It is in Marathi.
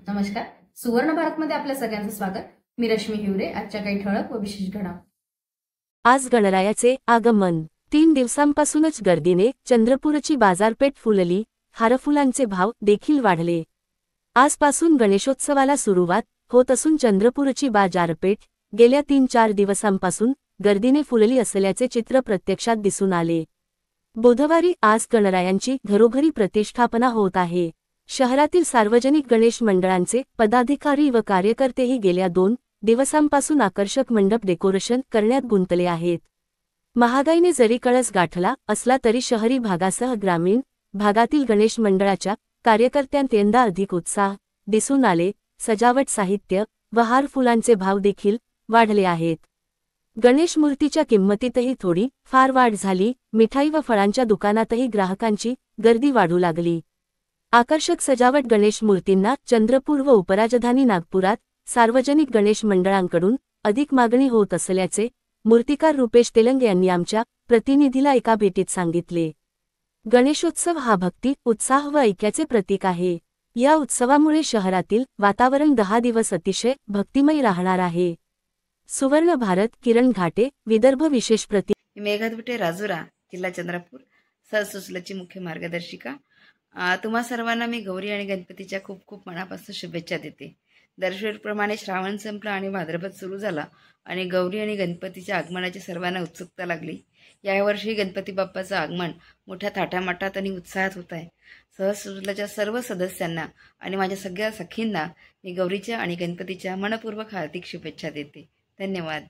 नमस्कार. सुवर्ण भारतमध्ये आपल्या सगळ्यांचं स्वागत. मी रश्मी हिवरे. आजच्या काही ठळक व विशेष घडामोडी. आज गणरायाचे आगमन. 3 दिवसांपासूनच गर्दीने चंद्रपूरची बाजारपेठ फुलली. हारफुलांचे भाव देखील वाढले. आजपासून गणेशोत्सवाला सुरुवात होत असून चंद्रपूरची बाजारपेठ गेल्या 3-4 दिवसांपासून गर्दीने फुलली असल्याचे चित्र प्रत्यक्षात दिसून आले. बुधवारी आज गणरायांची घरोघरी प्रतिष्ठापना होत आहे. शहरातील सार्वजनिक गणेश मंडळांचे पदाधिकारी व कार्यकर्तेही गेल्या 2 दिवसांपासून आकर्षक मंडप डेकोरेशन करण्यात गुंतले आहेत. महागाईने जरी कळस गाठला असला तरी शहरी भागासह ग्रामीण भागातील गणेश मंडळाच्या कार्यकर्त्यांत यंदा अधिक उत्साह दिसून आले. सजावट साहित्य व हार फुलांचे भाव देखील वाढले आहेत. गणेश मूर्तीच्या किंमतीतही थोडी फार वाढ झाली. मिठाई व फळांच्या दुकानातही ग्राहकांची गर्दी वाढू लागली. आकर्षक सजावट गणेश मूर्तींना चंद्रपूर व उपराजधानी नागपुरात सार्वजनिक गणेश मंडळांकडून अधिक मागणी होत असल्याचे मूर्तिकार रुपेश तेलंग यांनी आमच्या प्रतिनिधीला एका भेटीत सांगितले. गणेशोत्सव हा भक्ती, उत्साह व ऐक्याचे प्रतीक आहे. या उत्सवामुळे शहरातील वातावरण 10 दिवस अतिशय भक्तिमय राहणार आहे. सुवर्ण भारत, किरण घाटे, विदर्भ विशेष मेघा दुबटे, राजुरा, जिल्हा चंद्रपूर, सहसुचलची मुख्य मार्गदर्शिका. तुम्हा सर्वांना मी गौरी आणि गणपतीच्या खूप खूप मनापासून शुभेच्छा देते. दरवर्षीप्रमाणे श्रावण संपला आणि भाद्रपद सुरू झाला आणि गौरी आणि गणपतीच्या आगमनाची सर्वांना उत्सुकता लागली. यावर्षी गणपती बाप्पाचं आगमन मोठ्या थाटामाटात आणि उत्साहात होत आहे. सहसुचलच्या सर्व सदस्यांना आणि माझ्या सगळ्या सखींना मी गौरीच्या आणि गणपतीच्या मनपूर्वक हार्दिक शुभेच्छा देते. धन्यवाद.